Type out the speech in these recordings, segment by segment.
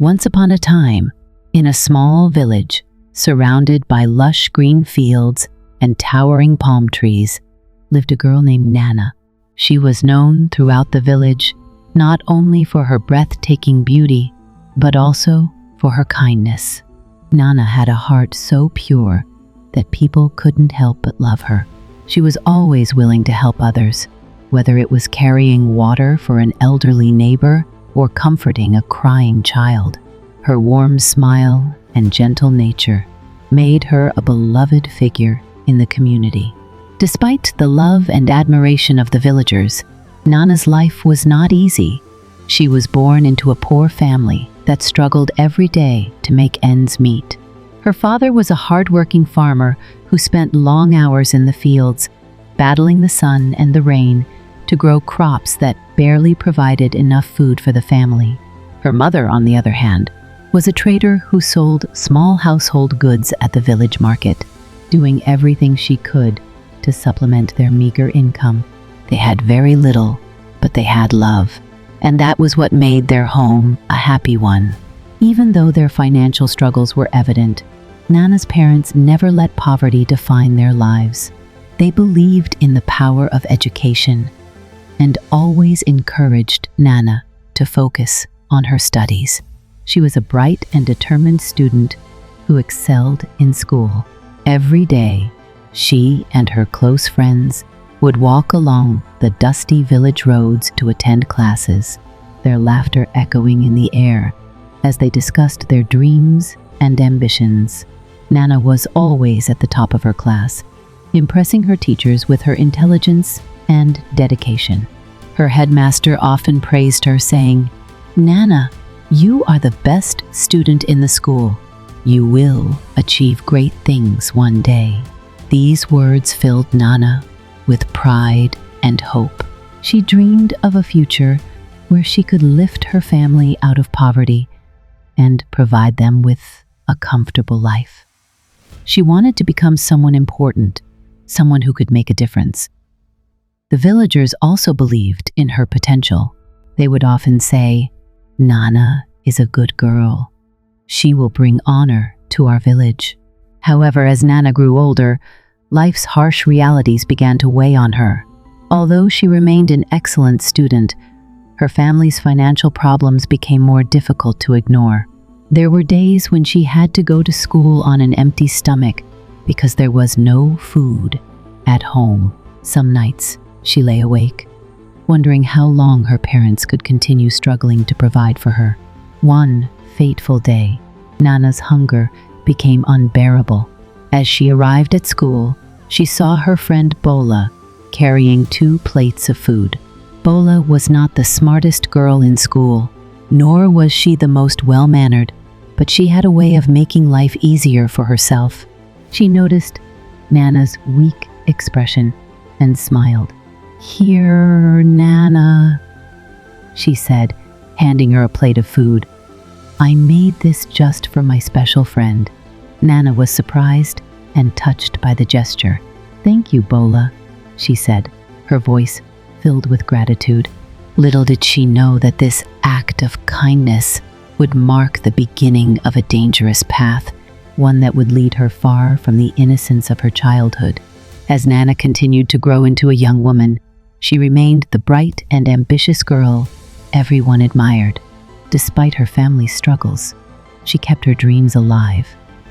Once upon a time, in a small village, surrounded by lush green fields and towering palm trees, lived a girl named Nana. She was known throughout the village not only for her breathtaking beauty, but also for her kindness. Nana had a heart so pure that people couldn't help but love her. She was always willing to help others, whether it was carrying water for an elderly neighbor or comforting a crying child. Her warm smile and gentle nature made her a beloved figure in the community. Despite the love and admiration of the villagers, Nana's life was not easy. She was born into a poor family that struggled every day to make ends meet. Her father was a hard-working farmer who spent long hours in the fields, battling the sun and the rain to grow crops that barely provided enough food for the family. Her mother, on the other hand, was a trader who sold small household goods at the village market, doing everything she could to supplement their meager income. They had very little, but they had love, and that was what made their home a happy one. Even though their financial struggles were evident, Nana's parents never let poverty define their lives. They believed in the power of education and always encouraged Nana to focus on her studies. She was a bright and determined student who excelled in school. Every day, she and her close friends would walk along the dusty village roads to attend classes, their laughter echoing in the air as they discussed their dreams and ambitions. Nana was always at the top of her class, impressing her teachers with her intelligence and dedication. Her headmaster often praised her, saying, "Nana, you are the best student in the school. You will achieve great things one day." These words filled Nana with pride and hope. She dreamed of a future where she could lift her family out of poverty and provide them with a comfortable life. She wanted to become someone important, someone who could make a difference. The villagers also believed in her potential. They would often say, "Nana is a good girl. She will bring honor to our village." However, as Nana grew older, life's harsh realities began to weigh on her. Although she remained an excellent student, her family's financial problems became more difficult to ignore. There were days when she had to go to school on an empty stomach because there was no food at home. Some nights, she lay awake, wondering how long her parents could continue struggling to provide for her. One fateful day, Nana's hunger became unbearable. As she arrived at school, she saw her friend Bola carrying 2 plates of food. Bola was not the smartest girl in school, nor was she the most well-mannered, but she had a way of making life easier for herself. She noticed Nana's weak expression and smiled. "Here, Nana," she said, handing her a plate of food. "I made this just for my special friend." Nana was surprised and touched by the gesture. "Thank you, Bola," she said, her voice filled with gratitude. Little did she know that this act of kindness would mark the beginning of a dangerous path, one that would lead her far from the innocence of her childhood. As Nana continued to grow into a young woman, she remained the bright and ambitious girl everyone admired. Despite her family's struggles, she kept her dreams alive,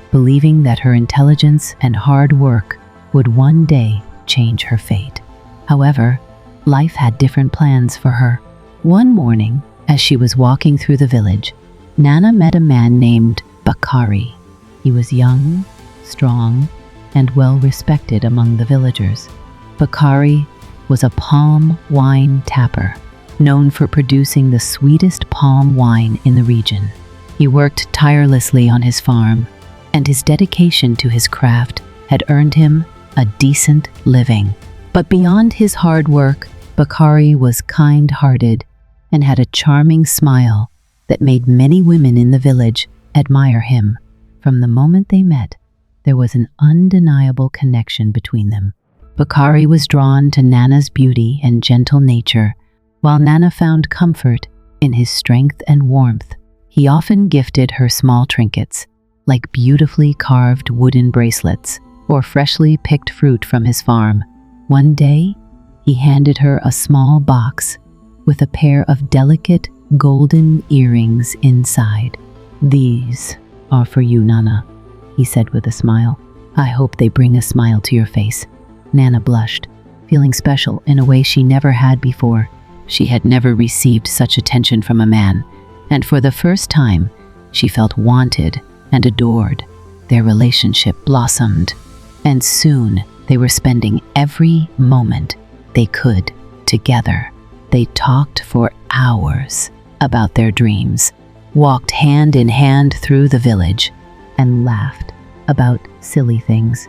believing that her intelligence and hard work would one day change her fate. However, life had different plans for her. One morning, as she was walking through the village, Nana met a man named Bakari. He was young, strong, and well-respected among the villagers. Bakari was a palm wine tapper, known for producing the sweetest palm wine in the region. He worked tirelessly on his farm, and his dedication to his craft had earned him a decent living. But beyond his hard work, Bakari was kind-hearted and had a charming smile that made many women in the village admire him. From the moment they met, there was an undeniable connection between them. Bakari was drawn to Nana's beauty and gentle nature, while Nana found comfort in his strength and warmth. He often gifted her small trinkets, like beautifully carved wooden bracelets or freshly picked fruit from his farm. One day, he handed her a small box with a pair of delicate golden earrings inside. "These are for you, Nana," he said with a smile. "I hope they bring a smile to your face." Nana blushed, feeling special in a way she never had before. She had never received such attention from a man, and for the first time, she felt wanted and adored. Their relationship blossomed, and soon they were spending every moment they could together. They talked for hours about their dreams, walked hand in hand through the village, and laughed about silly things.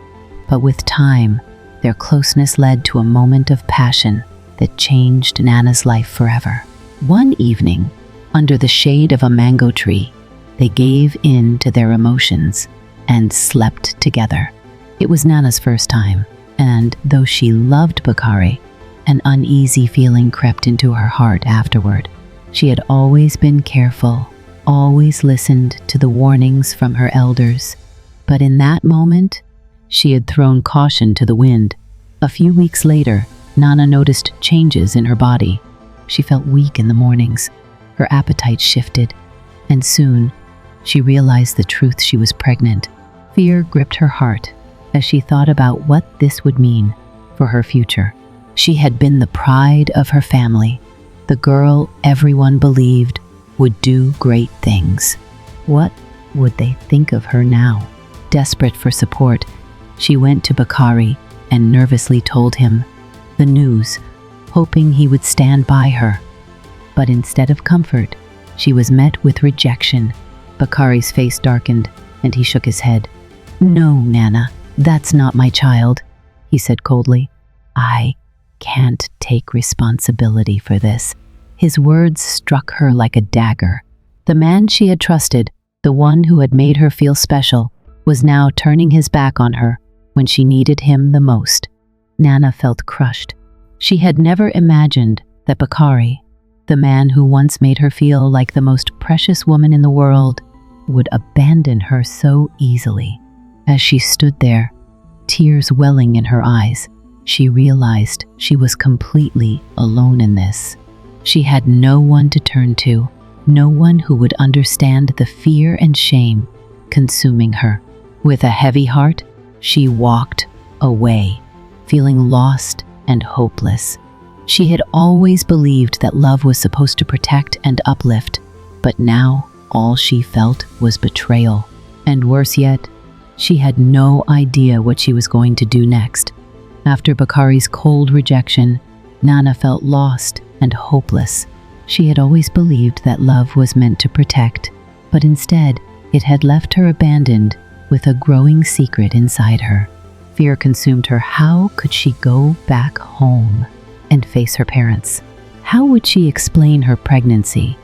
But with time, their closeness led to a moment of passion that changed Nana's life forever. One evening, under the shade of a mango tree, they gave in to their emotions and slept together. It was Nana's first time, and though she loved Bakari, an uneasy feeling crept into her heart afterward. She had always been careful, always listened to the warnings from her elders, but in that moment, she had thrown caution to the wind. A few weeks later, Nana noticed changes in her body. She felt weak in the mornings, her appetite shifted, and soon she realized the truth: she was pregnant. Fear gripped her heart as she thought about what this would mean for her future. She had been the pride of her family, the girl everyone believed would do great things. What would they think of her now? Desperate for support, she went to Bakari and nervously told him the news, hoping he would stand by her. But instead of comfort, she was met with rejection. Bakari's face darkened, and he shook his head. "No, Nana, that's not my child," he said coldly. "I can't take responsibility for this." His words struck her like a dagger. The man she had trusted, the one who had made her feel special, was now turning his back on her when she needed him the most. Nana felt crushed. She had never imagined that Bakari, the man who once made her feel like the most precious woman in the world, would abandon her so easily. As she stood there, tears welling in her eyes, she realized she was completely alone in this. She had no one to turn to, no one who would understand the fear and shame consuming her. With a heavy heart, she walked away, feeling lost and hopeless. She had always believed that love was supposed to protect and uplift, but now all she felt was betrayal. And worse yet, she had no idea what she was going to do next. After Bakari's cold rejection, Nana felt lost and hopeless. She had always believed that love was meant to protect, but instead, it had left her abandoned with a growing secret inside her. Fear consumed her. How could she go back home and face her parents? How would she explain her pregnancy?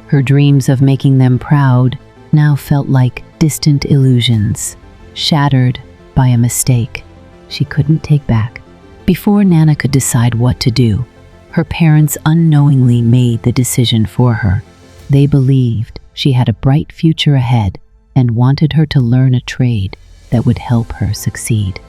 Her dreams of making them proud now felt like distant illusions, shattered by a mistake she couldn't take back. Before Nana could decide what to do, her parents unknowingly made the decision for her. They believed she had a bright future ahead and wanted her to learn a trade that would help her succeed.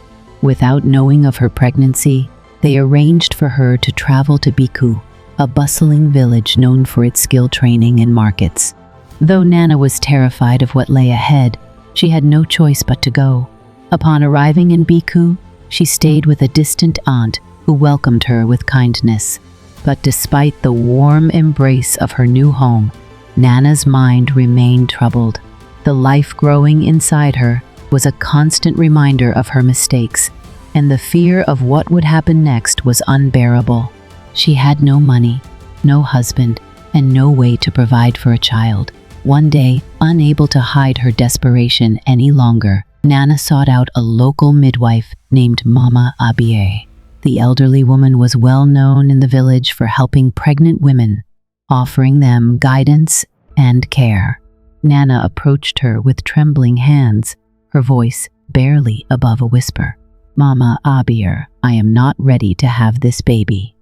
Without knowing of her pregnancy, they arranged for her to travel to Biku, a bustling village known for its skill training and markets. Though Nana was terrified of what lay ahead, she had no choice but to go. Upon arriving in Biku, she stayed with a distant aunt who welcomed her with kindness. But despite the warm embrace of her new home, Nana's mind remained troubled. The life growing inside her was a constant reminder of her mistakes, and the fear of what would happen next was unbearable. She had no money, no husband, and no way to provide for a child. One day, unable to hide her desperation any longer, Nana sought out a local midwife named Mama Abie. The elderly woman was well known in the village for helping pregnant women, offering them guidance and care. Nana approached her with trembling hands, her voice barely above a whisper. "Mama Abir, I am not ready to have this baby.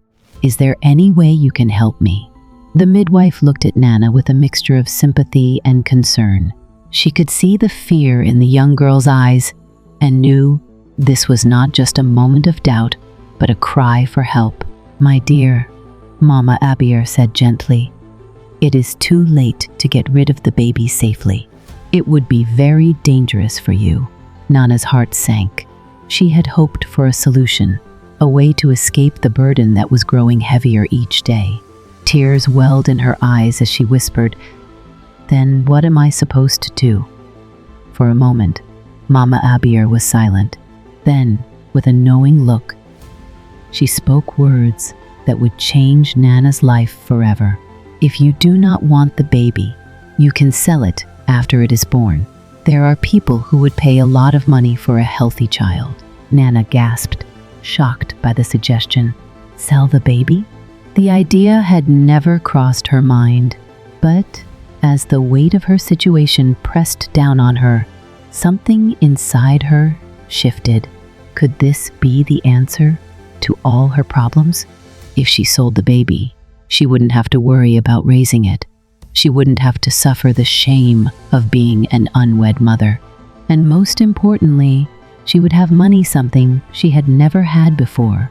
Is there any way you can help me?" The midwife looked at Nana with a mixture of sympathy and concern. She could see the fear in the young girl's eyes and knew this was not just a moment of doubt, but a cry for help. "My dear," Mama Abier said gently, "it is too late to get rid of the baby safely. It would be very dangerous for you." Nana's heart sank. She had hoped for a solution, a way to escape the burden that was growing heavier each day. Tears welled in her eyes as she whispered, "Then what am I supposed to do?" For a moment, Mama Abier was silent. Then, with a knowing look, she spoke words that would change Nana's life forever. "If you do not want the baby, you can sell it after it is born. There are people who would pay a lot of money for a healthy child." Nana gasped, shocked by the suggestion. Sell the baby? The idea had never crossed her mind, but as the weight of her situation pressed down on her, something inside her shifted. Could this be the answer to all her problems? If she sold the baby, she wouldn't have to worry about raising it. She wouldn't have to suffer the shame of being an unwed mother. And most importantly, she would have money, something she had never had before.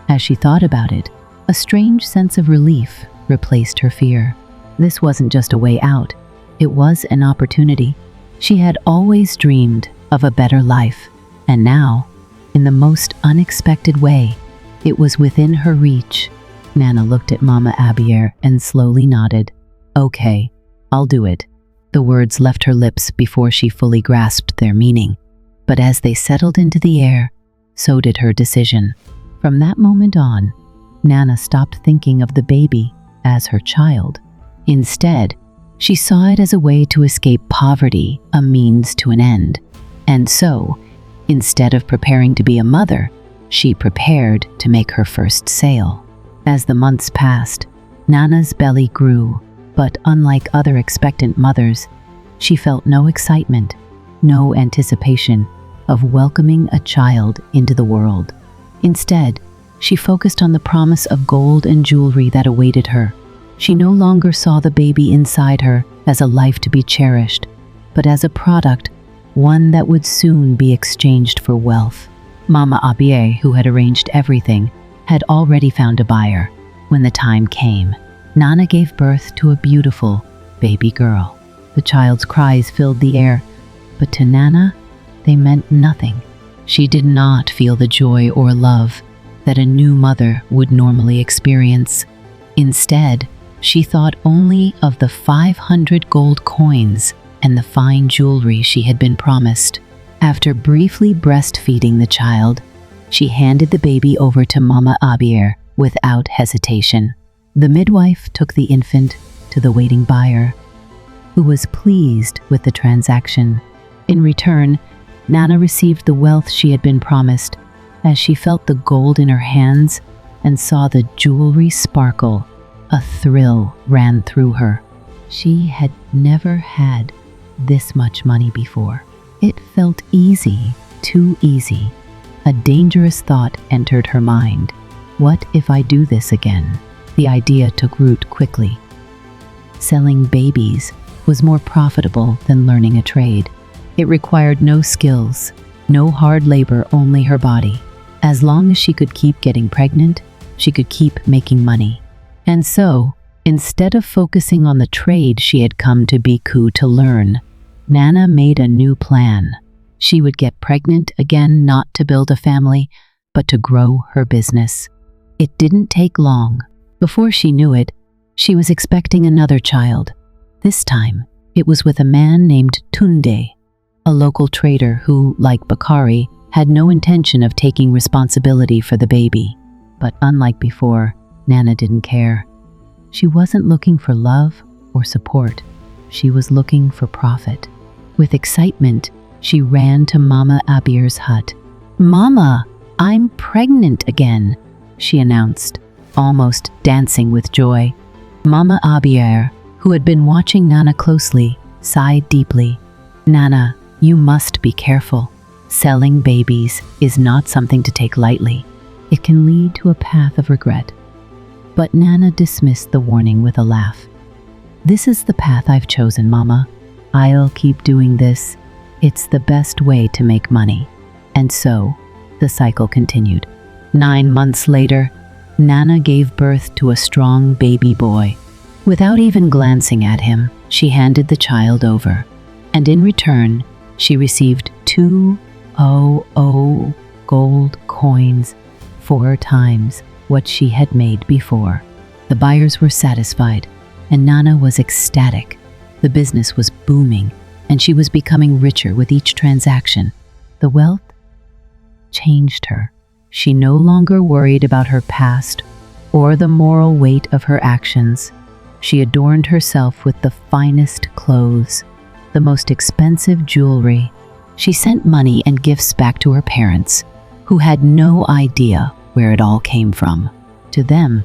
As she thought about it, a strange sense of relief replaced her fear. This wasn't just a way out, it was an opportunity. She had always dreamed of a better life, and now, in the most unexpected way, it was within her reach. Nana looked at Mama Abier and slowly nodded. "Okay, I'll do it." The words left her lips before she fully grasped their meaning, but as they settled into the air, so did her decision. From that moment on, Nana stopped thinking of the baby as her child. Instead, she saw it as a way to escape poverty, a means to an end. And so, instead of preparing to be a mother, she prepared to make her first sale. As the months passed, Nana's belly grew, but unlike other expectant mothers, she felt no excitement, no anticipation of welcoming a child into the world. Instead, she focused on the promise of gold and jewelry that awaited her. She no longer saw the baby inside her as a life to be cherished, but as a product, one that would soon be exchanged for wealth. Mama Abier, who had arranged everything, had already found a buyer. When the time came, Nana gave birth to a beautiful baby girl. The child's cries filled the air, but to Nana, they meant nothing. She did not feel the joy or love that a new mother would normally experience. Instead, she thought only of the 500 gold coins and the fine jewelry she had been promised. After briefly breastfeeding the child, she handed the baby over to Mama Abier without hesitation. The midwife took the infant to the waiting buyer, who was pleased with the transaction. In return, Nana received the wealth she had been promised. As she felt the gold in her hands and saw the jewelry sparkle, a thrill ran through her. She had never had this much money before. It felt easy, too easy. A dangerous thought entered her mind. What if I do this again? The idea took root quickly. Selling babies was more profitable than learning a trade. It required no skills, no hard labor, only her body. As long as she could keep getting pregnant, she could keep making money. And so, instead of focusing on the trade she had come to Biku to learn, Nana made a new plan. She would get pregnant again, not to build a family, but to grow her business. It didn't take long. Before she knew it, she was expecting another child. This time, it was with a man named Tunde, a local trader who, like Bakari, had no intention of taking responsibility for the baby. But unlike before, Nana didn't care. She wasn't looking for love or support. She was looking for profit. With excitement, she ran to Mama Abier's hut. "Mama, I'm pregnant again," she announced, almost dancing with joy. Mama Abier, who had been watching Nana closely, sighed deeply. "Nana, you must be careful. Selling babies is not something to take lightly. It can lead to a path of regret." But Nana dismissed the warning with a laugh. "This is the path I've chosen, Mama. I'll keep doing this. It's the best way to make money." And so, the cycle continued. 9 months later, Nana gave birth to a strong baby boy. Without even glancing at him, she handed the child over, and in return, she received 200 gold coins, 4 times what she had made before. The buyers were satisfied, and Nana was ecstatic. The business was booming, and she was becoming richer with each transaction. The wealth changed her. She no longer worried about her past or the moral weight of her actions. She adorned herself with the finest clothes, the most expensive jewelry. She sent money and gifts back to her parents, who had no idea where it all came from. To them,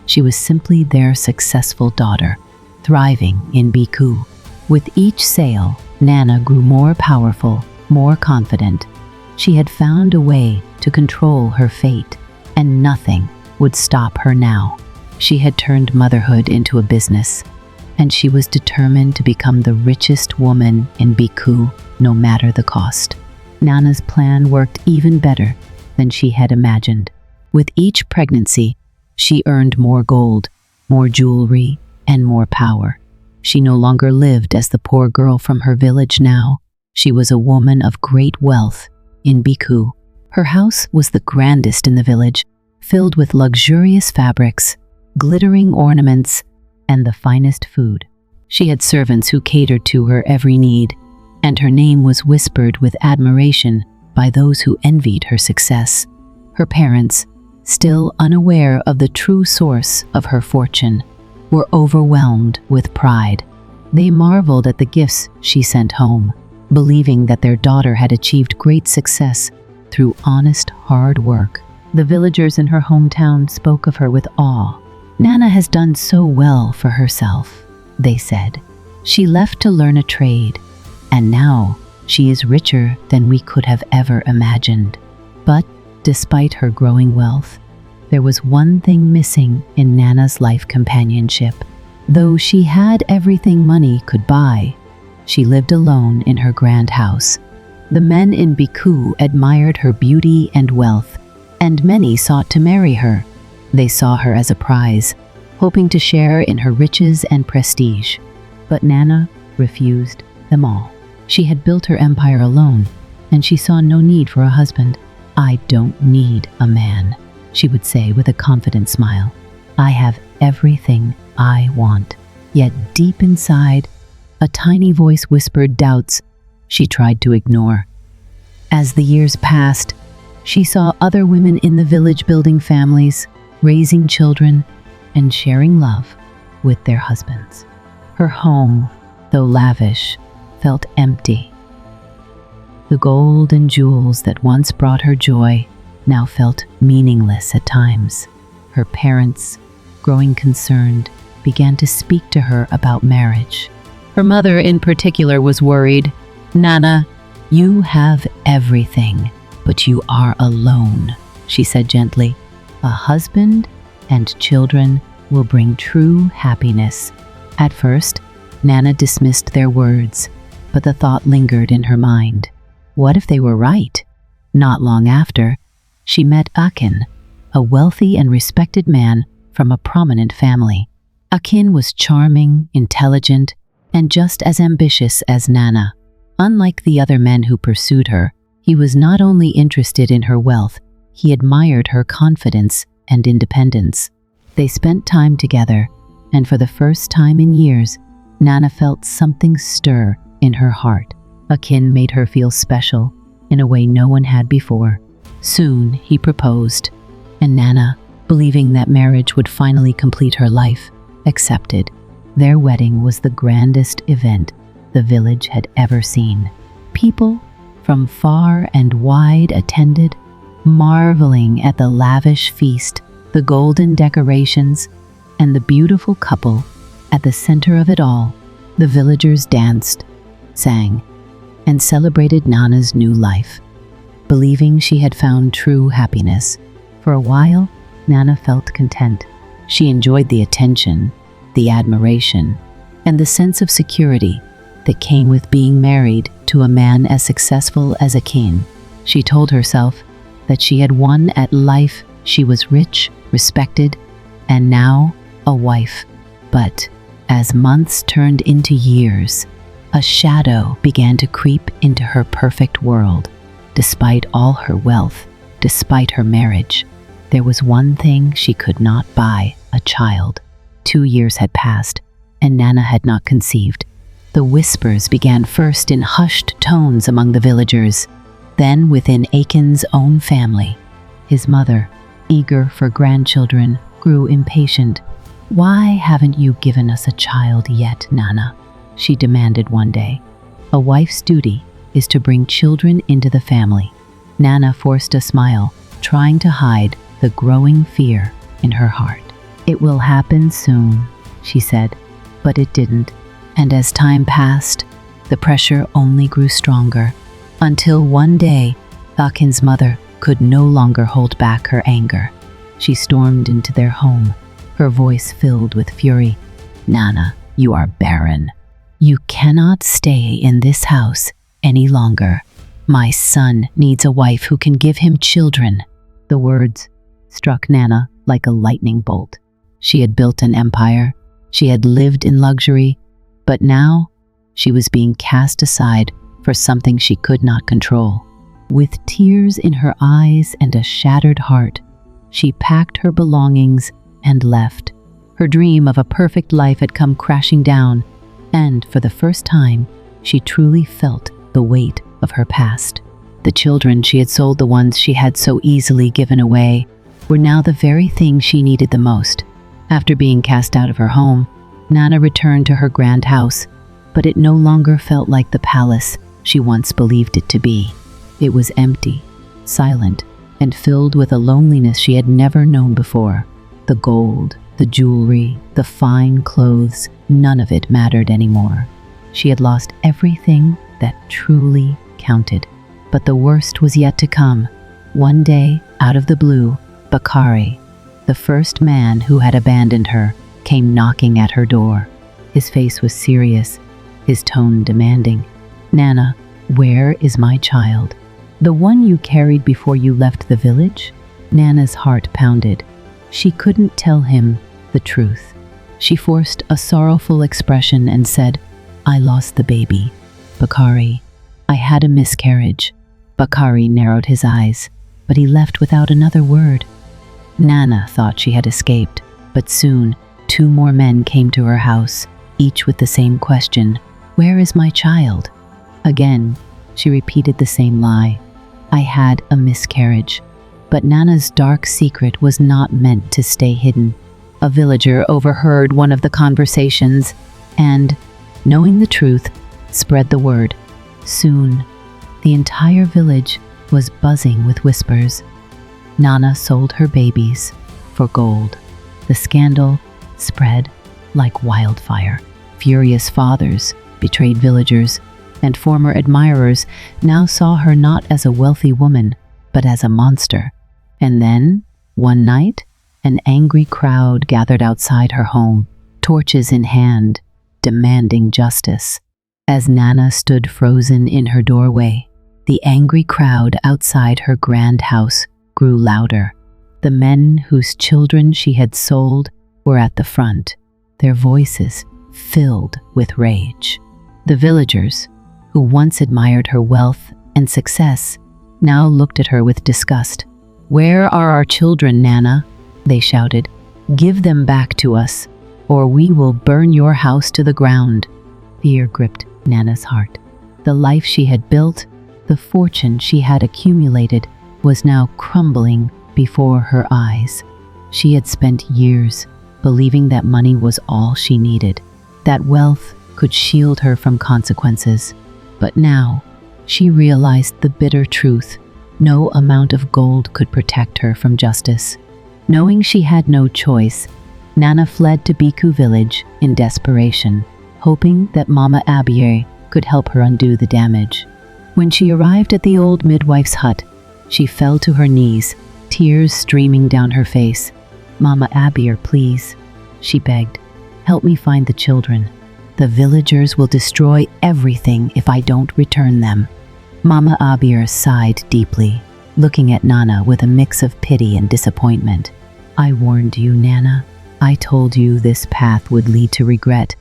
she was simply their successful daughter, thriving in Biku. With each sale, Nana grew more powerful, more confident. She had found a way to control her fate, and nothing would stop her now. She had turned motherhood into a business, and she was determined to become the richest woman in Biku, no matter the cost. Nana's plan worked even better than she had imagined. With each pregnancy, she earned more gold, more jewelry, and more power. She no longer lived as the poor girl from her village now. She was a woman of great wealth in Biku. Her house was the grandest in the village, filled with luxurious fabrics, glittering ornaments, and the finest food. She had servants who catered to her every need, and her name was whispered with admiration by those who envied her success. Her parents, still unaware of the true source of her fortune, were overwhelmed with pride. They marveled at the gifts she sent home, believing that their daughter had achieved great success through honest, hard work. The villagers in her hometown spoke of her with awe. "Nana has done so well for herself," they said. "She left to learn a trade, and now she is richer than we could have ever imagined." But despite her growing wealth, there was one thing missing in Nana's life companionship. Though she had everything money could buy, she lived alone in her grand house. The men in Biku admired her beauty and wealth, and many sought to marry her. They saw her as a prize, hoping to share in her riches and prestige. But Nana refused them all. She had built her empire alone, and she saw no need for a husband. "I don't need a man," she would say with a confident smile. "I have everything I want." Yet deep inside, a tiny voice whispered doubts she tried to ignore. As the years passed, she saw other women in the village building families, raising children, and sharing love with their husbands. Her home, though lavish, felt empty. The gold and jewels that once brought her joy now felt meaningless at times. Her parents, growing concerned, began to speak to her about marriage. Her mother in particular was worried. "Nana, you have everything, but you are alone," she said gently. "A husband and children will bring true happiness." At first, Nana dismissed their words, but the thought lingered in her mind. What if they were right? Not long after, she met Akin, a wealthy and respected man from a prominent family. Akin was charming, intelligent, and just as ambitious as Nana. Unlike the other men who pursued her, he was not only interested in her wealth, he admired her confidence and independence. They spent time together, and for the first time in years, Nana felt something stir in her heart. Akin made her feel special in a way no one had before. Soon he proposed, and Nana, believing that marriage would finally complete her life, accepted. Their wedding was the grandest event the village had ever seen. People from far and wide attended, marveling at the lavish feast, the golden decorations, and the beautiful couple at the center of it all. The villagers danced, sang, and celebrated Nana's new life, believing she had found true happiness. For a while, Nana felt content. She enjoyed the attention, the admiration, and the sense of security that came with being married to a man as successful as a king. She told herself that she had won at life. She was rich, respected, and now a wife. But as months turned into years, a shadow began to creep into her perfect world. Despite all her wealth, despite her marriage, there was one thing she could not buy: a child. 2 years had passed, and Nana had not conceived. The whispers began first in hushed tones among the villagers, then within Akin's own family. His mother, eager for grandchildren, grew impatient. "Why haven't you given us a child yet, Nana?" she demanded one day. "A wife's duty is to bring children into the family." Nana forced a smile, trying to hide the growing fear in her heart. "It will happen soon," she said, but it didn't. And as time passed, the pressure only grew stronger, until one day, Akin's mother could no longer hold back her anger. She stormed into their home, her voice filled with fury. "Nana, you are barren. You cannot stay in this house any longer. My son needs a wife who can give him children." The words struck Nana like a lightning bolt. She had built an empire, she had lived in luxury, but now she was being cast aside for something she could not control. With tears in her eyes and a shattered heart, she packed her belongings and left. Her dream of a perfect life had come crashing down, and for the first time, she truly felt the weight of her past. The children she had sold, the ones she had so easily given away, were now the very thing she needed the most. After being cast out of her home, Nana returned to her grand house, but it no longer felt like the palace she once believed it to be. It was empty, silent, and filled with a loneliness she had never known before. The gold, the jewelry, the fine clothes, none of it mattered anymore. She had lost everything that truly counted. But the worst was yet to come. One day, out of the blue, Bakari, the first man who had abandoned her, came knocking at her door. His face was serious, his tone demanding. "Nana, where is my child? The one you carried before you left the village?" Nana's heart pounded. She couldn't tell him the truth. She forced a sorrowful expression and said, "I lost the baby, Bakari. I had a miscarriage." Bakari narrowed his eyes, but he left without another word. Nana thought she had escaped, but soon 2 more men came to her house, each with the same question: "Where is my child?" Again, she repeated the same lie: "I had a miscarriage." But Nana's dark secret was not meant to stay hidden. A villager overheard one of the conversations and, knowing the truth, spread the word. Soon, the entire village was buzzing with whispers. Nana sold her babies for gold. The scandal spread like wildfire. Furious fathers, betrayed villagers, and former admirers now saw her not as a wealthy woman, but as a monster. And then, one night, an angry crowd gathered outside her home, torches in hand, demanding justice. As Nana stood frozen in her doorway, the angry crowd outside her grand house grew louder. The men whose children she had sold were at the front, their voices filled with rage. The villagers, who once admired her wealth and success, now looked at her with disgust. "Where are our children, Nana?" they shouted. "Give them back to us, or we will burn your house to the ground." Fear gripped Nana's heart. The life she had built, the fortune she had accumulated, was now crumbling before her eyes. She had spent years believing that money was all she needed, that wealth could shield her from consequences. But now, she realized the bitter truth. No amount of gold could protect her from justice. Knowing she had no choice, Nana fled to Biku village in desperation, hoping that Mama Abier could help her undo the damage. When she arrived at the old midwife's hut, she fell to her knees, tears streaming down her face. Mama Abir, please," she begged. "Help me find the children. The villagers will destroy everything if I don't return them." Mama Abir sighed deeply, looking at Nana with a mix of pity and disappointment. "I warned you, Nana. I told you this path would lead to regret.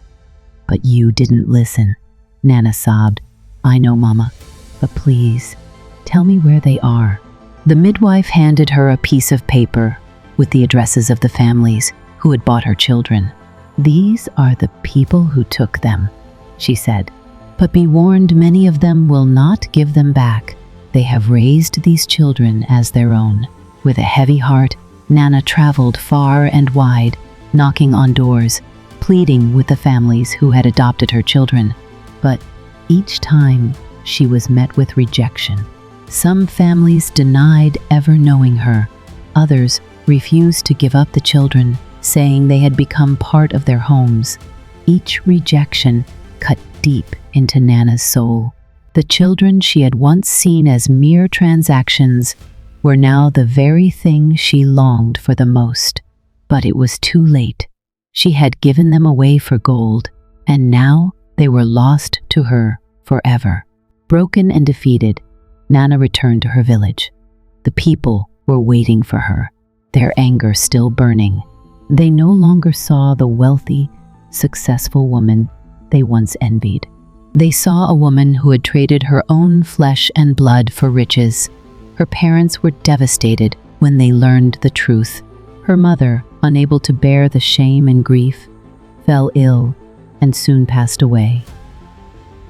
But you didn't listen." Nana sobbed. "I know, Mama, but please, tell me where they are." The midwife handed her a piece of paper with the addresses of the families who had bought her children. "These are the people who took them," she said. "But be warned, many of them will not give them back. They have raised these children as their own." With a heavy heart, Nana traveled far and wide, knocking on doors, pleading with the families who had adopted her children. But each time, she was met with rejection. Some families denied ever knowing her. Others refused to give up the children, saying they had become part of their homes. Each rejection cut deep into Nana's soul. The children she had once seen as mere transactions were now the very thing she longed for the most. But it was too late. She had given them away for gold, and now they were lost to her forever. Broken and defeated, Nana returned to her village. The people were waiting for her, their anger still burning. They no longer saw the wealthy, successful woman they once envied. They saw a woman who had traded her own flesh and blood for riches. Her parents were devastated when they learned the truth. Her mother, unable to bear the shame and grief, fell ill and soon passed away.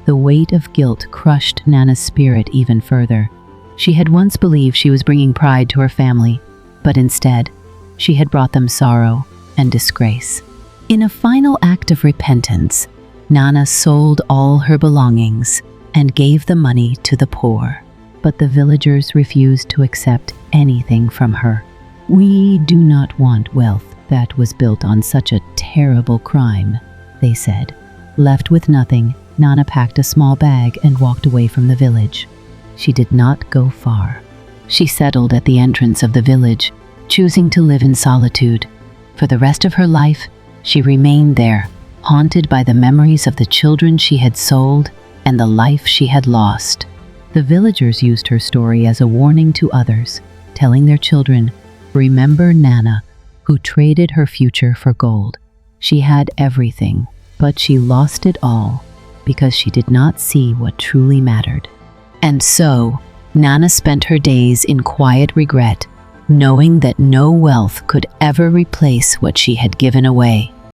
The weight of guilt crushed Nana's spirit even further. She had once believed she was bringing pride to her family, but instead, she had brought them sorrow and disgrace. In a final act of repentance, Nana sold all her belongings and gave the money to the poor. But the villagers refused to accept anything from her. "We do not want wealth that was built on such a terrible crime," they said. Left with nothing, Nana packed a small bag and walked away from the village. She did not go far. She settled at the entrance of the village, choosing to live in solitude. For the rest of her life, she remained there, haunted by the memories of the children she had sold and the life she had lost. The villagers used her story as a warning to others, telling their children, "Remember Nana, who traded her future for gold. She had everything, but she lost it all because she did not see what truly mattered." And so, Nana spent her days in quiet regret, knowing that no wealth could ever replace what she had given away.